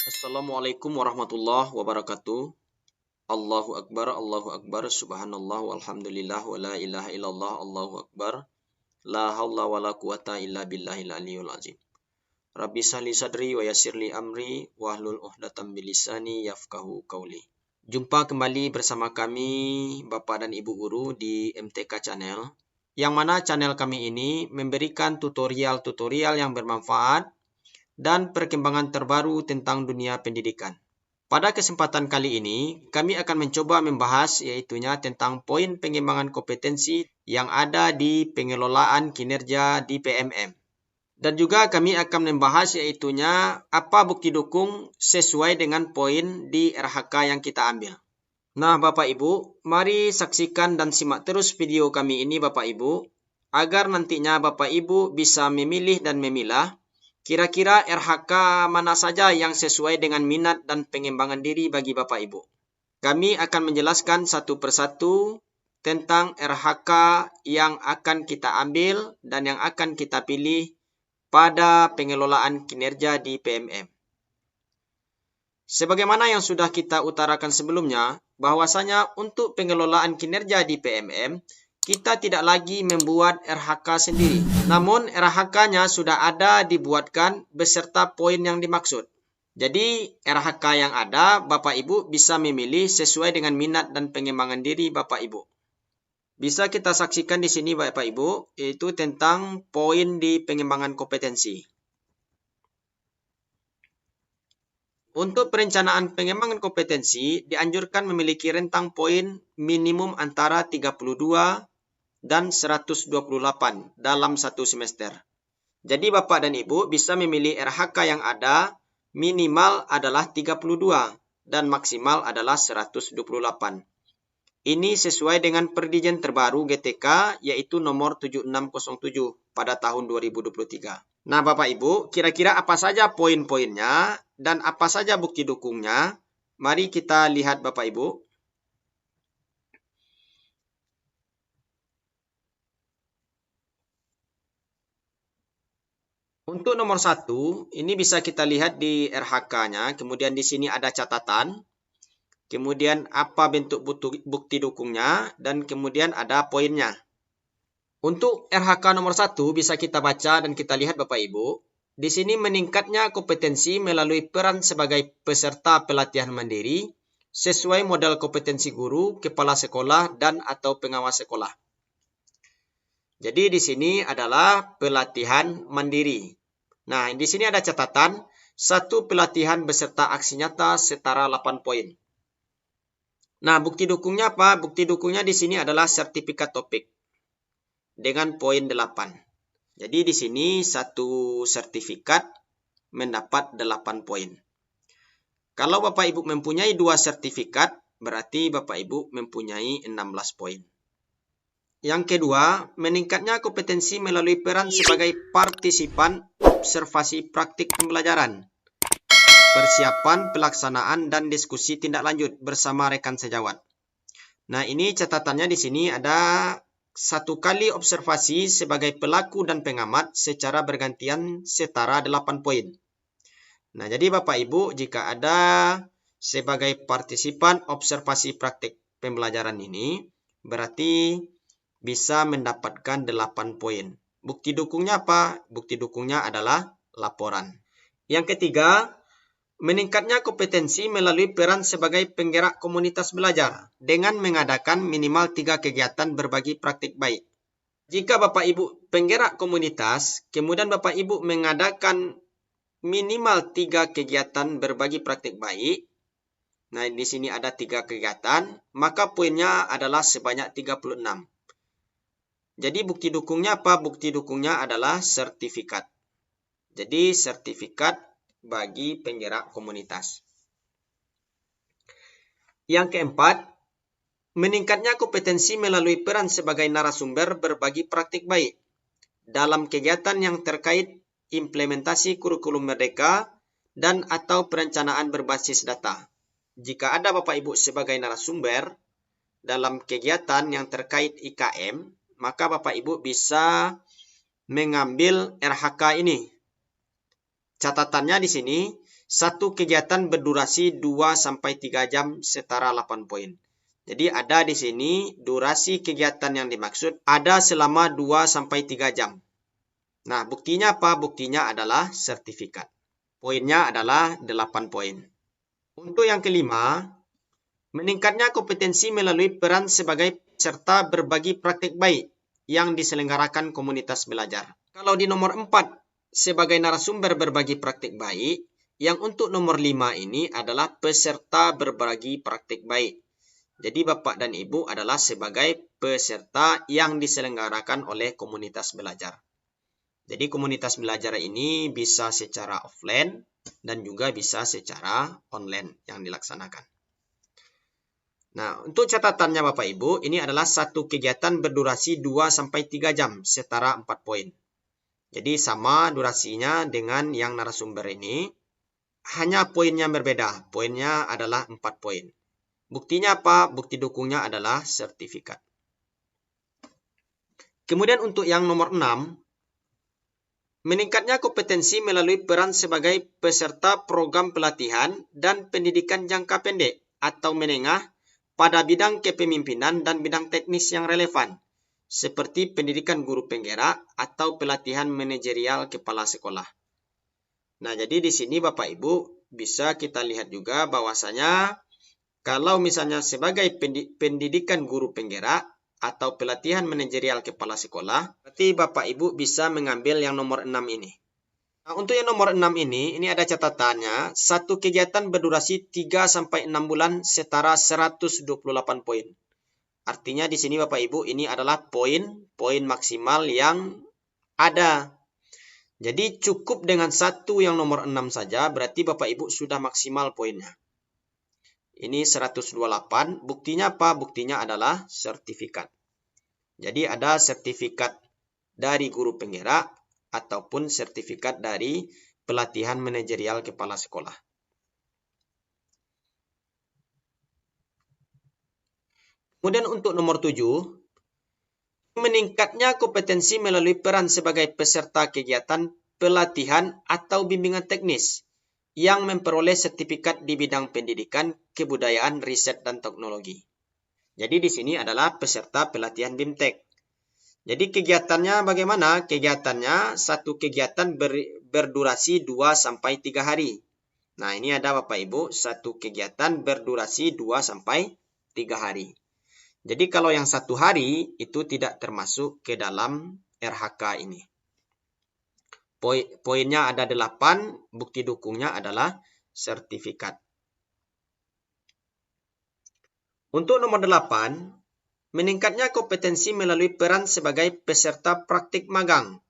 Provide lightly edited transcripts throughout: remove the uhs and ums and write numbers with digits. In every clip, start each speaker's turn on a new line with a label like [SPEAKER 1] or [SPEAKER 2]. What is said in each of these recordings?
[SPEAKER 1] Assalamualaikum warahmatullahi wabarakatuh. Allahu Akbar, subhanallah, walhamdulillah, wa la ilaha illallah, Allahu Akbar. La haula wa la quwata illa billahil aliyul azim. Rabbi sahli sadri wa yassirli amri, wahlul uhdatan min lisani yafqahu qawli. Jumpa kembali bersama kami, Bapak dan Ibu Guru di MTK Channel, yang mana channel kami ini memberikan tutorial-tutorial yang bermanfaat dan perkembangan terbaru tentang dunia pendidikan. Pada kesempatan kali ini, kami akan mencoba membahas yaitunya tentang poin pengembangan kompetensi yang ada di pengelolaan kinerja di PMM. Dan juga kami akan membahas yaitunya apa bukti dukung sesuai dengan poin di RHK yang kita ambil. Nah, Bapak Ibu, mari saksikan dan simak terus video kami ini Bapak Ibu, agar nantinya Bapak Ibu bisa memilih dan memilah kira-kira RHK mana saja yang sesuai dengan minat dan pengembangan diri bagi Bapak Ibu. Kami akan menjelaskan satu persatu tentang RHK yang akan kita ambil dan yang akan kita pilih pada pengelolaan kinerja di PMM. Sebagaimana yang sudah kita utarakan sebelumnya, bahwasanya untuk pengelolaan kinerja di PMM, kita tidak lagi membuat RHK sendiri. Namun RHK-nya sudah ada dibuatkan beserta poin yang dimaksud. Jadi RHK yang ada, Bapak Ibu bisa memilih sesuai dengan minat dan pengembangan diri Bapak Ibu. Bisa kita saksikan di sini Bapak Ibu, yaitu tentang poin di pengembangan kompetensi. Untuk perencanaan pengembangan kompetensi, dianjurkan memiliki rentang poin minimum antara 32 dan 128 dalam satu semester. Jadi Bapak dan Ibu bisa memilih RHK yang ada minimal adalah 32 dan maksimal adalah 128. Ini sesuai dengan perdijen terbaru GTK yaitu nomor 7607 pada tahun 2023. Nah Bapak Ibu, kira-kira apa saja poin-poinnya dan apa saja bukti dukungnya? Mari kita lihat Bapak Ibu. Untuk nomor 1, ini bisa kita lihat di RHK-nya. Kemudian di sini ada catatan. Kemudian apa bentuk bukti dukungnya. Dan kemudian ada poinnya. Untuk RHK nomor 1 bisa kita baca dan kita lihat Bapak Ibu. Di sini meningkatnya kompetensi melalui peran sebagai peserta pelatihan mandiri sesuai model kompetensi guru, kepala sekolah, dan atau pengawas sekolah. Jadi di sini adalah pelatihan mandiri. Nah, di sini ada catatan, satu pelatihan beserta aksi nyata setara 8 poin. Nah, bukti dukungnya apa? Bukti dukungnya di sini adalah sertifikat topik dengan poin 8. Jadi di sini satu sertifikat mendapat 8 poin. Kalau Bapak Ibu mempunyai 2 sertifikat, berarti Bapak Ibu mempunyai 16 poin. Yang kedua, meningkatnya kompetensi melalui peran sebagai partisipan observasi praktik pembelajaran, persiapan, pelaksanaan, dan diskusi tindak lanjut bersama rekan sejawat. Nah, ini catatannya di sini ada 1 kali observasi sebagai pelaku dan pengamat secara bergantian setara 8 poin. Nah, jadi Bapak Ibu jika ada sebagai partisipan observasi praktik pembelajaran ini, berarti bisa mendapatkan 8 poin. Bukti dukungnya apa? Bukti dukungnya adalah laporan. Yang ketiga, meningkatnya kompetensi melalui peran sebagai penggerak komunitas belajar dengan mengadakan minimal 3 kegiatan berbagi praktik baik. Jika Bapak Ibu penggerak komunitas, kemudian Bapak Ibu mengadakan minimal 3 kegiatan berbagi praktik baik, nah di sini ada 3 kegiatan, maka poinnya adalah sebanyak 36. Jadi bukti dukungnya apa? Bukti dukungnya adalah sertifikat. Jadi sertifikat bagi penggerak komunitas. Yang keempat, meningkatnya kompetensi melalui peran sebagai narasumber berbagi praktik baik dalam kegiatan yang terkait implementasi kurikulum merdeka dan atau perencanaan berbasis data. Jika ada Bapak Ibu sebagai narasumber dalam kegiatan yang terkait IKM, maka Bapak Ibu bisa mengambil RHK ini. Catatannya di sini, Satu kegiatan berdurasi 2-3 jam setara 8 poin. Jadi ada di sini durasi kegiatan yang dimaksud ada selama 2-3 jam. Nah, buktinya apa? Buktinya adalah sertifikat. Poinnya adalah 8 poin. Untuk yang kelima, meningkatnya kompetensi melalui peran sebagai peserta berbagi praktik baik yang diselenggarakan komunitas belajar. Kalau di nomor 4, sebagai narasumber berbagi praktik baik, yang untuk nomor 5 ini adalah peserta berbagi praktik baik. Jadi Bapak dan Ibu adalah sebagai peserta yang diselenggarakan oleh komunitas belajar. Jadi komunitas belajar ini bisa secara offline dan juga bisa secara online yang dilaksanakan. Nah, untuk catatannya Bapak Ibu, ini adalah satu kegiatan berdurasi 2-3 jam setara 4 poin. Jadi sama durasinya dengan yang narasumber ini, hanya poinnya berbeda. Poinnya adalah 4 poin. Buktinya apa? Bukti dukungnya adalah sertifikat. Kemudian untuk yang nomor 6, meningkatnya kompetensi melalui peran sebagai peserta program pelatihan dan pendidikan jangka pendek atau menengah pada bidang kepemimpinan dan bidang teknis yang relevan, seperti pendidikan guru penggerak atau pelatihan manajerial kepala sekolah. Nah, jadi di sini Bapak Ibu bisa kita lihat juga bahwasanya kalau misalnya sebagai pendidikan guru penggerak atau pelatihan manajerial kepala sekolah, berarti Bapak Ibu bisa mengambil yang nomor 6 ini. Nah, untuk yang nomor 6 ini ada catatannya, satu kegiatan berdurasi 3-6 bulan setara 128 poin. Artinya di sini Bapak Ibu ini adalah poin maksimal yang ada. Jadi cukup dengan satu yang nomor 6 saja, berarti Bapak Ibu sudah maksimal poinnya. Ini 128, buktinya apa? Buktinya adalah sertifikat. Jadi ada sertifikat dari guru penggerak ataupun sertifikat dari pelatihan manajerial kepala sekolah. Kemudian untuk nomor 7, meningkatnya kompetensi melalui peran sebagai peserta kegiatan pelatihan atau bimbingan teknis yang memperoleh sertifikat di bidang pendidikan, kebudayaan, riset, dan teknologi. Jadi di sini adalah peserta pelatihan BIMTEK. Jadi kegiatannya bagaimana? Kegiatannya satu kegiatan berdurasi 2-3 hari. Nah, ini ada Bapak Ibu, satu kegiatan berdurasi 2-3 hari. Jadi kalau yang 1 hari itu tidak termasuk ke dalam RHK ini. Poinnya ada 8, bukti dukungnya adalah sertifikat. Untuk nomor 8, meningkatnya kompetensi melalui peran sebagai peserta praktik magang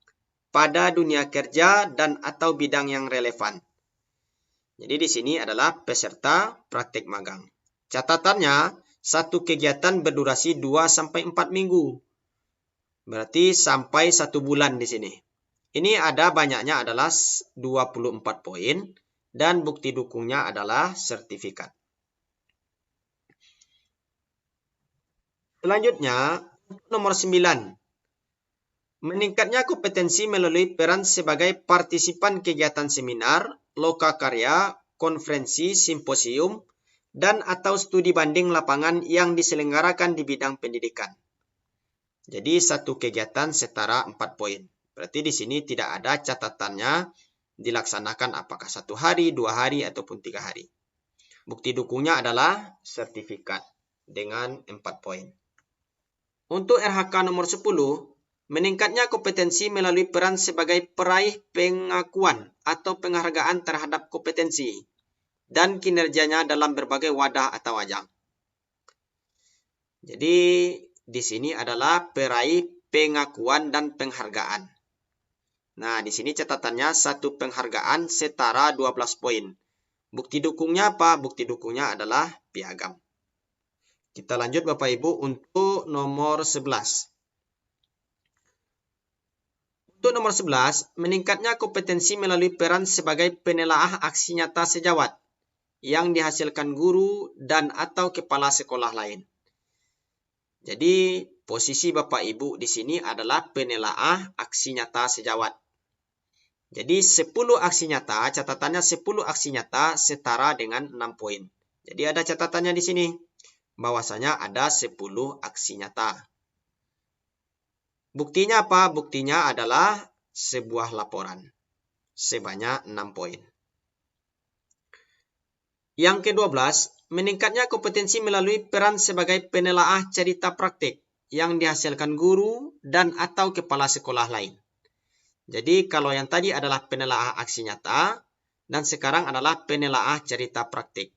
[SPEAKER 1] pada dunia kerja dan atau bidang yang relevan. Jadi di sini adalah peserta praktik magang. Catatannya, satu kegiatan berdurasi 2-4 minggu. Berarti sampai 1 bulan di sini. Ini ada banyaknya adalah 24 poin dan bukti dukungnya adalah sertifikat. Selanjutnya, nomor 9. Meningkatnya kompetensi melalui peran sebagai partisipan kegiatan seminar, lokakarya, konferensi, simposium, dan atau studi banding lapangan yang diselenggarakan di bidang pendidikan. Jadi satu kegiatan setara 4 poin. Berarti di sini tidak ada catatannya dilaksanakan apakah 1 hari, 2 hari, ataupun 3 hari. Bukti dukungnya adalah sertifikat dengan 4 poin. Untuk RHK nomor 10, meningkatnya kompetensi melalui peran sebagai peraih pengakuan atau penghargaan terhadap kompetensi dan kinerjanya dalam berbagai wadah atau ajang. Jadi di sini adalah peraih pengakuan dan penghargaan. Nah, di sini catatannya satu penghargaan setara 12 poin. Bukti dukungnya apa? Bukti dukungnya adalah piagam. Kita lanjut Bapak Ibu untuk nomor 11. Untuk nomor 11, meningkatnya kompetensi melalui peran sebagai penelaah aksi nyata sejawat yang dihasilkan guru dan atau kepala sekolah lain. Jadi posisi Bapak Ibu di sini adalah penelaah aksi nyata sejawat. Jadi 10 aksi nyata, catatannya 10 aksi nyata setara dengan 6 poin. Jadi ada catatannya di sini, bahwasanya ada 10 aksi nyata. Buktinya apa? Buktinya adalah sebuah laporan sebanyak 6 poin. Yang ke-12, meningkatnya kompetensi melalui peran sebagai penelaah cerita praktik yang dihasilkan guru dan atau kepala sekolah lain. Jadi kalau yang tadi adalah penelaah aksi nyata dan sekarang adalah penelaah cerita praktik.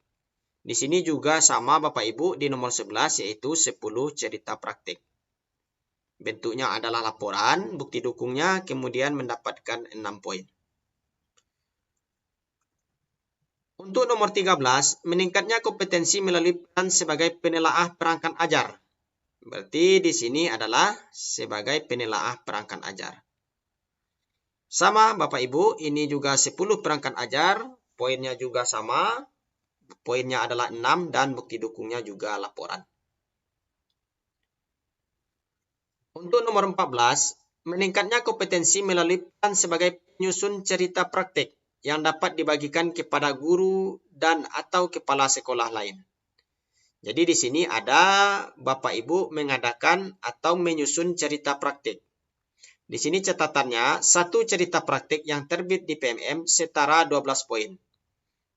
[SPEAKER 1] Di sini juga sama Bapak Ibu di nomor 11 yaitu 10 cerita praktik. Bentuknya adalah laporan, bukti dukungnya kemudian mendapatkan 6 poin. Untuk nomor 13, meningkatnya kompetensi melalui peran sebagai penelaah perangkat ajar. Berarti di sini adalah sebagai penelaah perangkat ajar. Sama Bapak Ibu, ini juga 10 perangkat ajar, poinnya juga sama, poinnya adalah 6 dan bukti dukungnya juga laporan. Untuk nomor 14, meningkatnya kompetensi melalui peran sebagai penyusun cerita praktik yang dapat dibagikan kepada guru dan atau kepala sekolah lain. Jadi di sini ada Bapak Ibu mengadakan atau menyusun cerita praktik. Di sini catatannya, satu cerita praktik yang terbit di PMM setara 12 poin.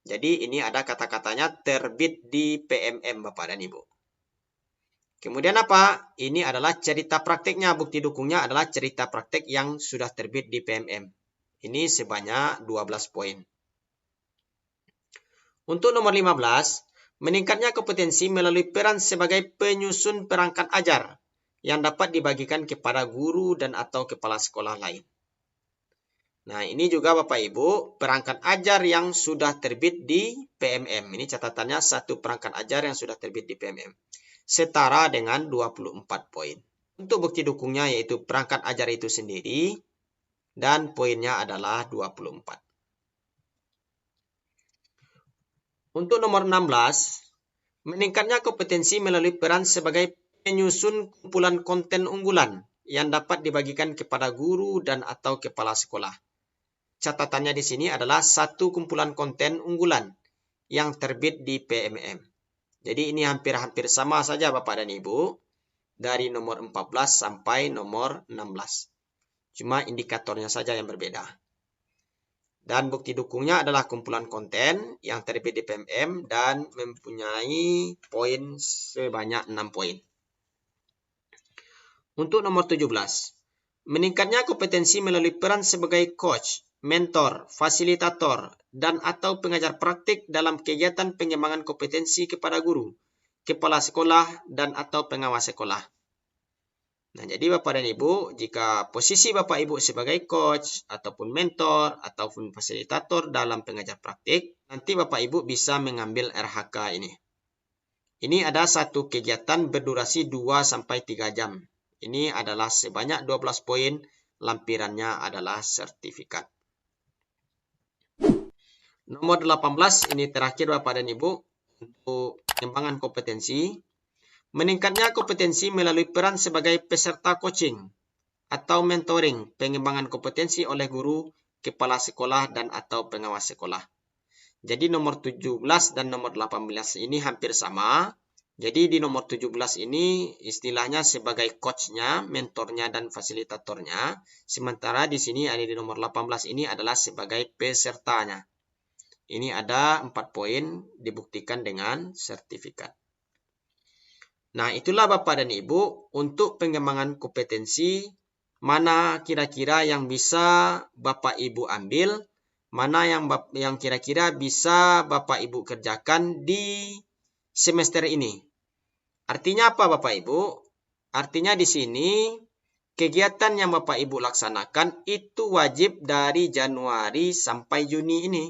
[SPEAKER 1] Jadi ini ada kata-katanya terbit di PMM Bapak dan Ibu. Kemudian apa? Ini adalah cerita praktiknya, bukti dukungnya adalah cerita praktik yang sudah terbit di PMM. Ini sebanyak 12 poin. Untuk nomor 15, meningkatnya kompetensi melalui peran sebagai penyusun perangkat ajar yang dapat dibagikan kepada guru dan atau kepala sekolah lain. Nah, ini juga Bapak Ibu, perangkat ajar yang sudah terbit di PMM. Ini catatannya satu perangkat ajar yang sudah terbit di PMM. Setara dengan 24 poin. Untuk bukti dukungnya yaitu perangkat ajar itu sendiri dan poinnya adalah 24. Untuk nomor 16, meningkatnya kompetensi melalui peran sebagai penyusun kumpulan konten unggulan yang dapat dibagikan kepada guru dan atau kepala sekolah. Catatannya di sini adalah satu kumpulan konten unggulan yang terbit di PMM. Jadi ini hampir-hampir sama saja Bapak dan Ibu dari nomor 14 sampai nomor 16. Cuma indikatornya saja yang berbeda. Dan bukti dukungnya adalah kumpulan konten yang terbit di PMM dan mempunyai poin sebanyak 6 poin. Untuk nomor 17, meningkatnya kompetensi melalui peran sebagai coach, mentor, fasilitator, dan atau pengajar praktik dalam kegiatan pengembangan kompetensi kepada guru, kepala sekolah, dan atau pengawas sekolah. Nah, jadi Bapak dan Ibu, jika posisi Bapak Ibu sebagai coach, ataupun mentor, ataupun fasilitator dalam pengajar praktik, nanti Bapak Ibu bisa mengambil RHK ini. Ini ada satu kegiatan berdurasi 2-3 jam. Ini adalah sebanyak 12 poin, lampirannya adalah sertifikat. Nomor 18, ini terakhir Bapak dan Ibu, untuk pengembangan kompetensi. Meningkatnya kompetensi melalui peran sebagai peserta coaching atau mentoring pengembangan kompetensi oleh guru, kepala sekolah, dan atau pengawas sekolah. Jadi nomor 17 dan nomor 18 ini hampir sama. Jadi di nomor 17 ini istilahnya sebagai coachnya, mentornya, dan fasilitatornya. Sementara di sini ada di nomor 18 ini adalah sebagai pesertanya. Ini ada 4 poin dibuktikan dengan sertifikat. Nah, itulah Bapak dan Ibu untuk pengembangan kompetensi mana kira-kira yang bisa Bapak Ibu ambil, mana yang kira-kira bisa Bapak Ibu kerjakan di semester ini. Artinya apa Bapak Ibu? Artinya di sini kegiatan yang Bapak Ibu laksanakan itu wajib dari Januari sampai Juni ini.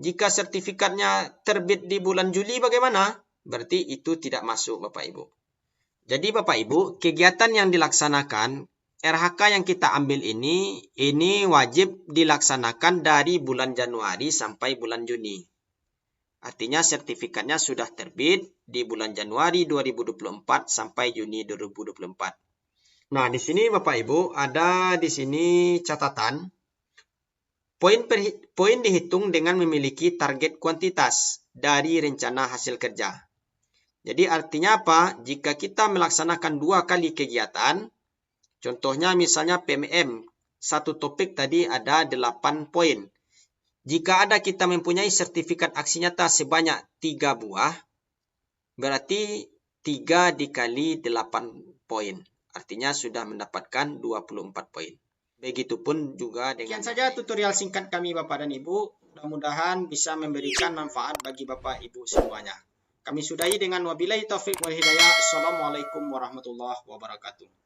[SPEAKER 1] Jika sertifikatnya terbit di bulan Juli bagaimana? Berarti itu tidak masuk Bapak Ibu. Jadi Bapak Ibu, kegiatan yang dilaksanakan, RHK yang kita ambil ini wajib dilaksanakan dari bulan Januari sampai bulan Juni. Artinya sertifikatnya sudah terbit di bulan Januari 2024 sampai Juni 2024. Nah, di sini Bapak Ibu ada di sini catatan Poin dihitung dengan memiliki target kuantitas dari rencana hasil kerja. Jadi artinya apa? Jika kita melaksanakan 2 kali kegiatan, contohnya misalnya PMM, satu topik tadi ada 8 poin. Jika kita mempunyai sertifikat aksi nyata sebanyak 3 buah, berarti 3 dikali 8 poin. Artinya sudah mendapatkan 24 poin. Begitupun juga dengan... Sekian saja tutorial singkat kami Bapak dan Ibu. Mudah-mudahan bisa memberikan manfaat bagi Bapak Ibu semuanya. Kami sudahi dengan wabillahi taufiq wal hidayah. Assalamualaikum warahmatullahi wabarakatuh.